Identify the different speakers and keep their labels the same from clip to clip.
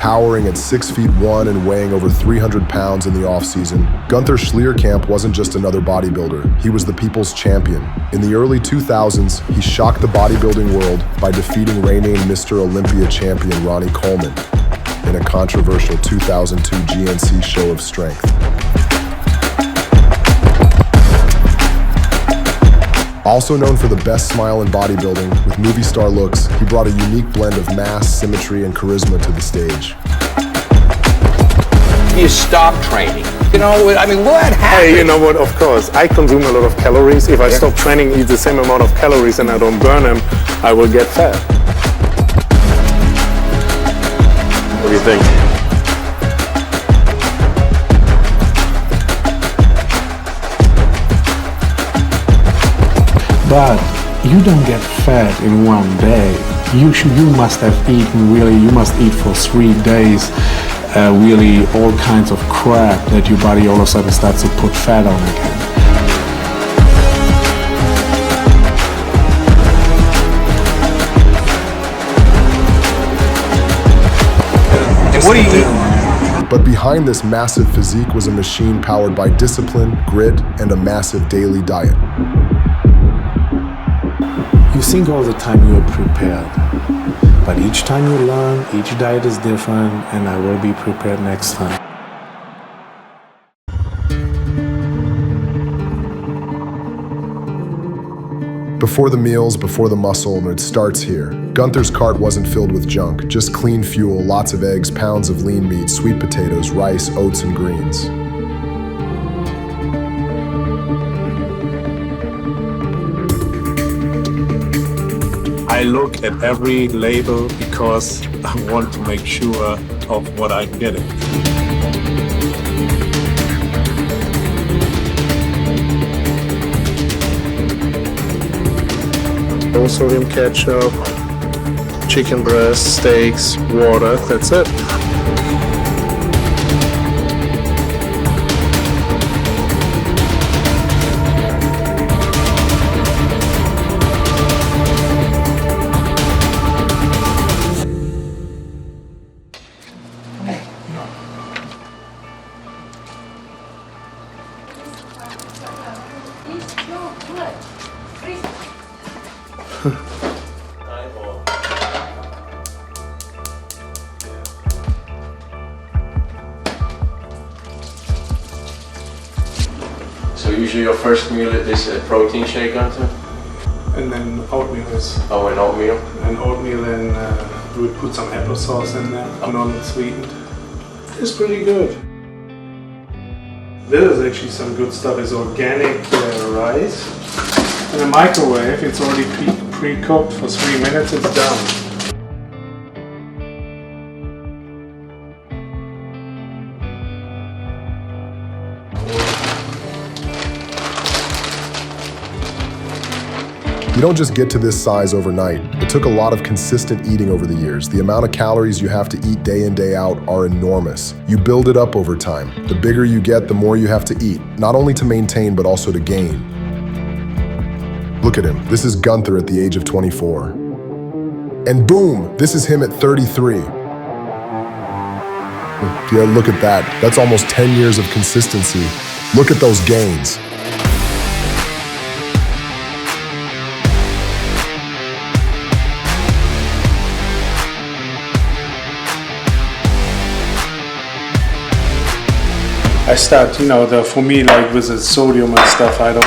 Speaker 1: Towering at 6'1" and weighing over 300 pounds in the off-season, Gunter Schlierkamp wasn't just another bodybuilder, he was the people's champion. In the early 2000s, he shocked the bodybuilding world by defeating reigning Mr. Olympia champion Ronnie Coleman in a controversial 2002 GNC show of strength. Also known for the best smile in bodybuilding, with movie star looks, he brought a unique blend of mass, symmetry, and charisma to the stage.
Speaker 2: You stop training. You know, I mean, what happened?
Speaker 3: Hey, you know what, of course, I consume a lot of calories. If I stop training, eat the same amount of calories and I don't burn them, I will get fat. What do you think?
Speaker 4: But you don't get fat in one day. You must have eaten you must eat for 3 days, really all kinds of crap that your body all of a sudden starts to put fat on again.
Speaker 2: And what do you eat?
Speaker 1: But behind this massive physique was a machine powered by discipline, grit, and a massive daily diet.
Speaker 4: You think all the time you are prepared, but each time you learn, each diet is different, and I will be prepared next time.
Speaker 1: Before the meals, before the muscle, and it starts here. Gunther's cart wasn't filled with junk, just clean fuel, lots of eggs, pounds of lean meat, sweet potatoes, rice, oats, and greens.
Speaker 4: I look at every label because I want to make sure of what I'm getting.
Speaker 3: Low sodium ketchup, chicken breast, steaks, water, that's it.
Speaker 5: So usually your first meal is a protein shake, Gunther?
Speaker 4: And then oatmeal is.
Speaker 5: Oh, and oatmeal?
Speaker 4: And oatmeal, and we put some applesauce in there, non-sweetened. It's pretty good. This is actually some good stuff. It's organic rice. In a microwave, it's already pre-cooked for 3 minutes, it's done.
Speaker 1: You don't just get to this size overnight. It took a lot of consistent eating over the years. The amount of calories you have to eat day in, day out are enormous. You build it up over time. The bigger you get, the more you have to eat, not only to maintain, but also to gain. Look at him. This is Gunther at the age of 24. And boom, this is him at 33. Yeah, look at that. That's almost 10 years of consistency. Look at those gains.
Speaker 4: I start, for me, like with the sodium and stuff, I don't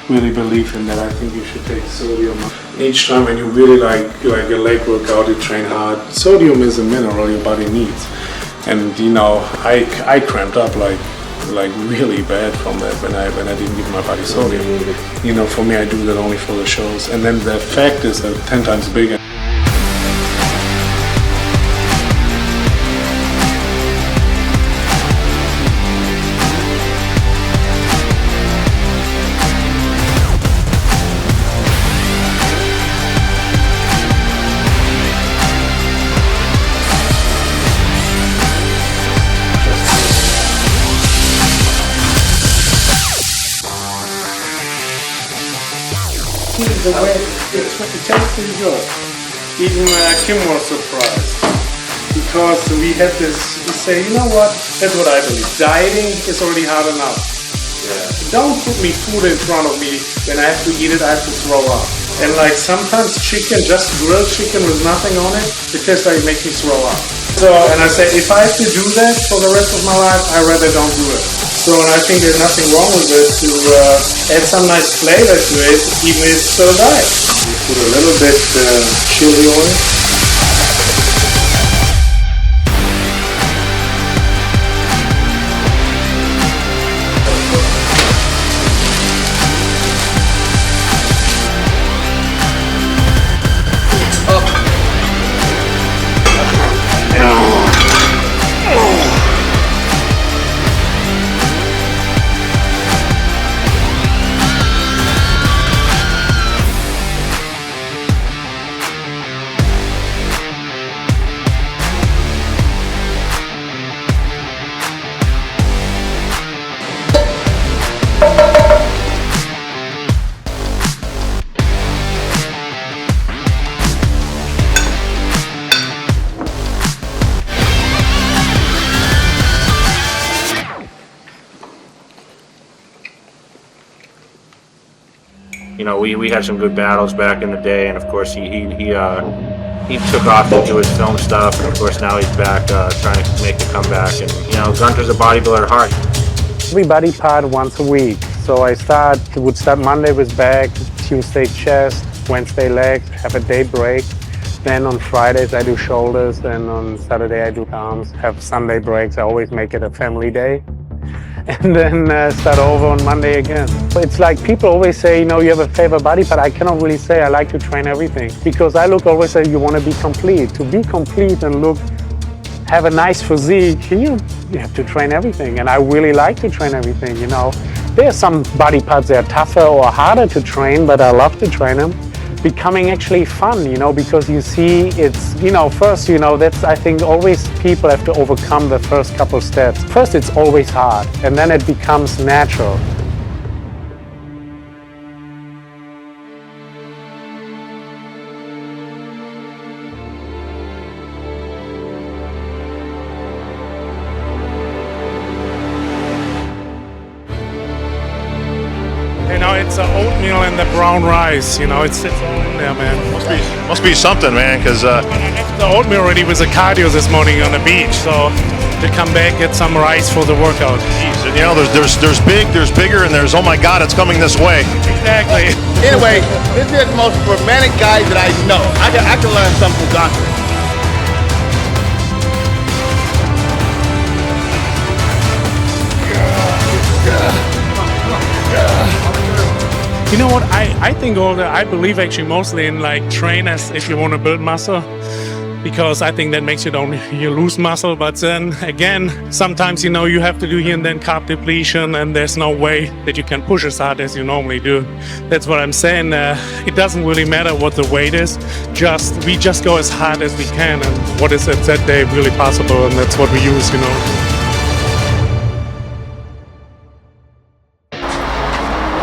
Speaker 4: really believe in that. I think you should take sodium. Each time when you really like a leg workout, you train hard. Sodium is a mineral your body needs. And I cramped up like really bad from that when I didn't give my body sodium. For me, I do that only for the shows. And then the effect is 10 times bigger. The way it tastes pretty good. Even Kim was surprised. because we had this, we say, you know what, that's what I believe. Dieting is already hard enough. Yeah. Don't put me food in front of me. When I have to eat it, I have to throw up. And like sometimes chicken, just grilled chicken with nothing on it, it tastes like it makes me throw up. So, and I say, if I have to do that for the rest of my life, I rather don't do it. So, and I think there's nothing wrong with it to add some nice flavor to it, even if it's still diet. You put a little bit chili oil.
Speaker 6: You know, we had some good battles back in the day, and of course he took off into his film stuff, and of course now he's back trying to make a comeback. And you know, Gunter's a bodybuilder at heart.
Speaker 7: Every body part once a week. So I would start Monday with back, Tuesday chest, Wednesday legs, have a day break. Then on Fridays I do shoulders, then on Saturday I do arms, have Sunday breaks. I always make it a family day. And then start over on Monday again. It's like people always say, you know, you have a favorite body part. I cannot really say I like to train everything, because I always say you want to be complete. To be complete and have a nice physique, you have to train everything. And I really like to train everything, you know. There are some body parts that are tougher or harder to train, but I love to train them. Becoming actually fun, you know, because you see it's, you know, first, you know, that's, I think always people have to overcome the first couple steps. First it's always hard, and then it becomes natural.
Speaker 4: You know, it's oatmeal and the brown rice, you know, it's all in there, man.
Speaker 8: Must be something, man, because
Speaker 4: I left the oatmeal already with a cardio this morning on the beach, so to come back, get some rice for the workout.
Speaker 8: geez, you know, there's big, there's bigger, and there's, oh my God, it's coming this way.
Speaker 4: Exactly.
Speaker 9: Anyway, this is the most romantic guy that I know. I can learn something from Gunther.
Speaker 4: You know what, I think I believe actually mostly in like trainers if you want to build muscle, because I think that makes you lose muscle. But then again, sometimes, you know, you have to do here and then carb depletion, and there's no way that you can push as hard as you normally do. That's what I'm saying. It doesn't really matter what the weight is. We just go as hard as we can, and what is at that day really possible, and that's what we use, you know.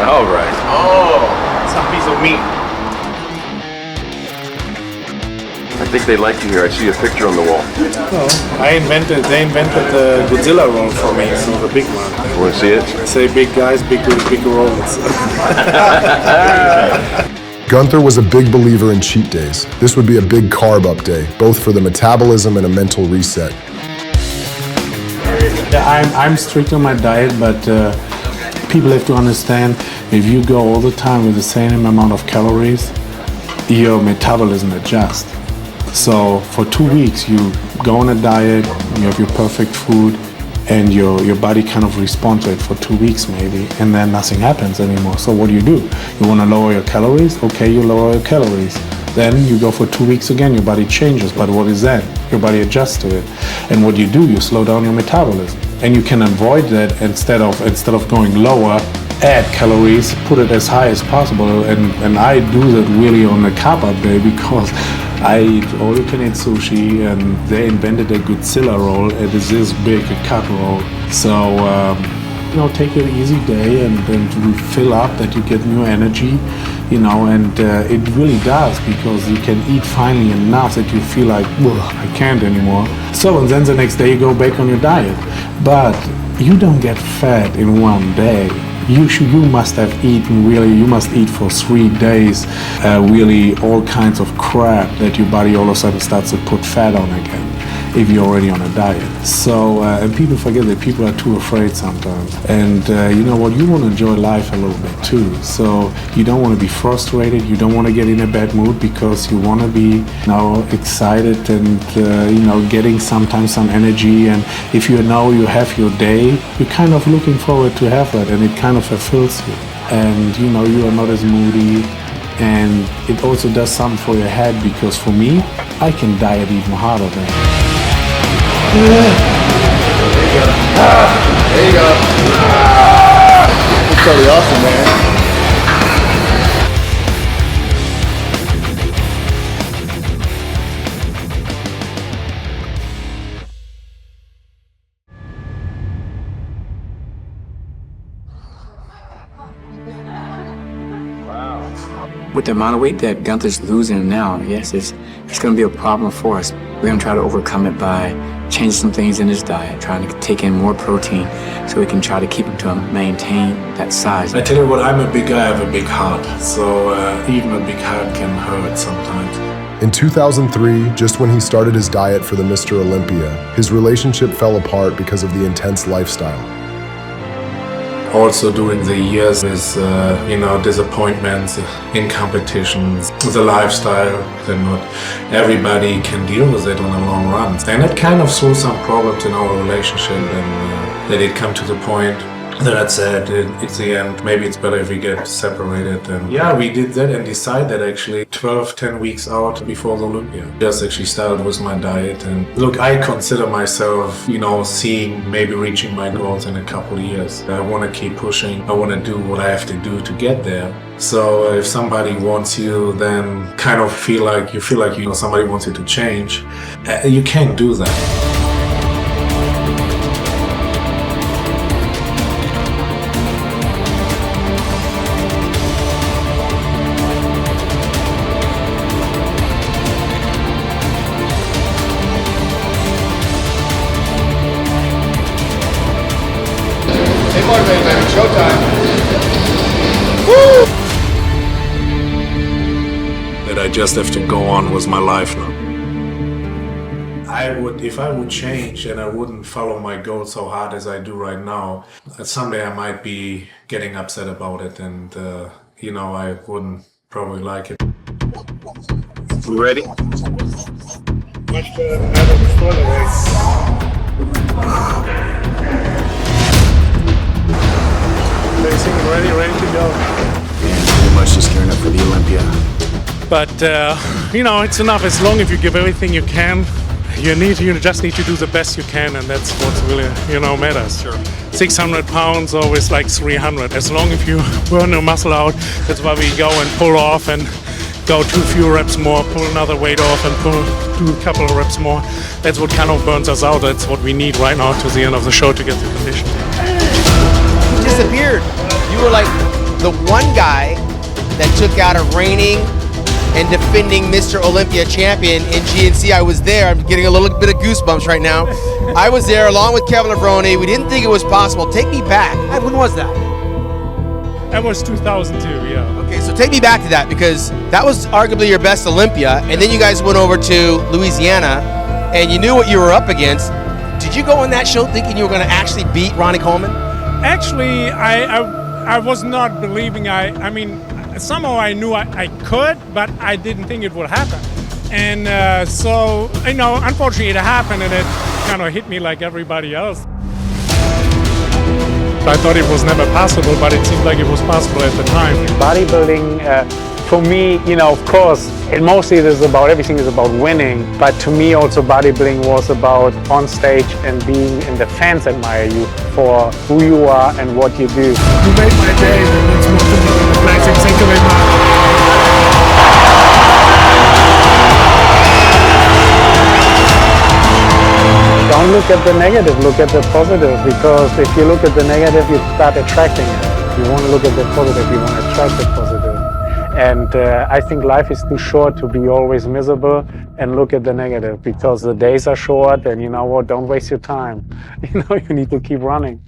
Speaker 5: All right. Oh.
Speaker 4: Some piece of meat.
Speaker 5: I think they like you here. I see a picture on the wall.
Speaker 4: They invented the Godzilla roll for me, so the big one.
Speaker 5: You want to see it?
Speaker 4: I say big guys, big rolls.
Speaker 1: Gunther was a big believer in cheat days. This would be a big carb up day, both for the metabolism and a mental reset.
Speaker 4: Yeah, I'm strict on my diet, but people have to understand, if you go all the time with the same amount of calories, your metabolism adjusts. So for 2 weeks, you go on a diet, you have your perfect food, and your body kind of responds to it for 2 weeks maybe, and then nothing happens anymore. So what do? You want to lower your calories? Okay, you lower your calories. Then you go for 2 weeks again, your body changes. But what is that? Your body adjusts to it. And what do? You slow down your metabolism. And you can avoid that instead of going lower, add calories, put it as high as possible. And I do that really on a carb up day, because I eat all you can eat sushi, and they invented a Godzilla roll. It is this big, a cut roll. So take an easy day and fill up, that you get new energy, and it really does, because you can eat finally enough that you feel like, well, I can't anymore. So, and then the next day you go back on your diet. But you don't get fat in one day. You must have eaten really, you must eat for 3 days, really all kinds of crap that your body all of a sudden starts to put fat on again, if you're already on a diet. So, and people forget that people are too afraid sometimes. And you know what, you want to enjoy life a little bit too. So you don't want to be frustrated, you don't want to get in a bad mood, because you want to be excited and getting sometimes some energy. And if you have your day, you're kind of looking forward to have that, and it kind of fulfills you. And you are not as moody. And it also does something for your head, because for me, I can diet even harder than.
Speaker 9: There you go. It's totally awesome, man.
Speaker 10: With the amount of weight that Gunther's losing now, yes, it's going to be a problem for us. We're going to try to overcome it by changing some things in his diet, trying to take in more protein so we can try to keep him to maintain that size.
Speaker 4: I tell you what, I'm a big guy, I have a big heart, so even a big heart can hurt sometimes.
Speaker 1: In 2003, just when he started his diet for the Mr. Olympia, his relationship fell apart because of the intense lifestyle.
Speaker 4: Also during the years with, disappointments in competitions, the lifestyle, then not everybody can deal with it on a long run. And it kind of saw some problems in our relationship, and that it come to the point that I said, it's the end, maybe it's better if we get separated. And yeah, we did that and decided actually 10 weeks out before the Olympia. Just actually started with my diet. And look, I consider myself, maybe reaching my goals in a couple of years. I want to keep pushing. I want to do what I have to do to get there. So if somebody wants you, then kind of feel like somebody wants you to change, you can't do that. I just have to go on with my life now. If I would change and I wouldn't follow my goals so hard as I do right now, someday I might be getting upset about it, and I wouldn't probably like it.
Speaker 6: We ready?
Speaker 3: Much better than ever before the race. Everything ready to go.
Speaker 10: Yeah, pretty much just gearing up for the Olympia.
Speaker 7: But, it's enough as long as you give everything you can. You just need to do the best you can, and that's what really, matters. Sure. 600 pounds, always like 300. As long as you burn your muscle out, that's why we go and pull off and go 2 few reps more, pull another weight off and do a couple of reps more. That's what kind of burns us out. That's what we need right now to the end of the show to get the condition.
Speaker 9: You disappeared. You were like the one guy that took out a reigning and defending Mr. Olympia champion in GNC. I was there. I'm getting a little bit of goosebumps right now. I was there along with Kevin and Ronnie. We didn't think it was possible. Take me back. When was that?
Speaker 7: That was 2002, yeah.
Speaker 9: Okay, so take me back to that, because that was arguably your best Olympia, and then you guys went over to Louisiana, and you knew what you were up against. Did you go on that show thinking you were going to actually beat Ronnie Coleman?
Speaker 7: Actually, I was not believing. Somehow I knew I could, but I didn't think it would happen. And unfortunately it happened, and it kind of hit me like everybody else. I thought it was never possible, but it seemed like it was possible at the time.
Speaker 11: Bodybuilding, for me, of course, everything is about winning, but to me also bodybuilding was about on stage and the fans admire you for who you are and what you do.
Speaker 4: You made my day, and it's more than the classic. Thank you very much.
Speaker 11: don't look at the negative, look at the positive, because if you look at the negative, you start attracting it. You want to look at the positive, you want to attract the positive. And I think life is too short to be always miserable and look at the negative, because the days are short, and you know what, don't waste your time. You know, you need to keep running.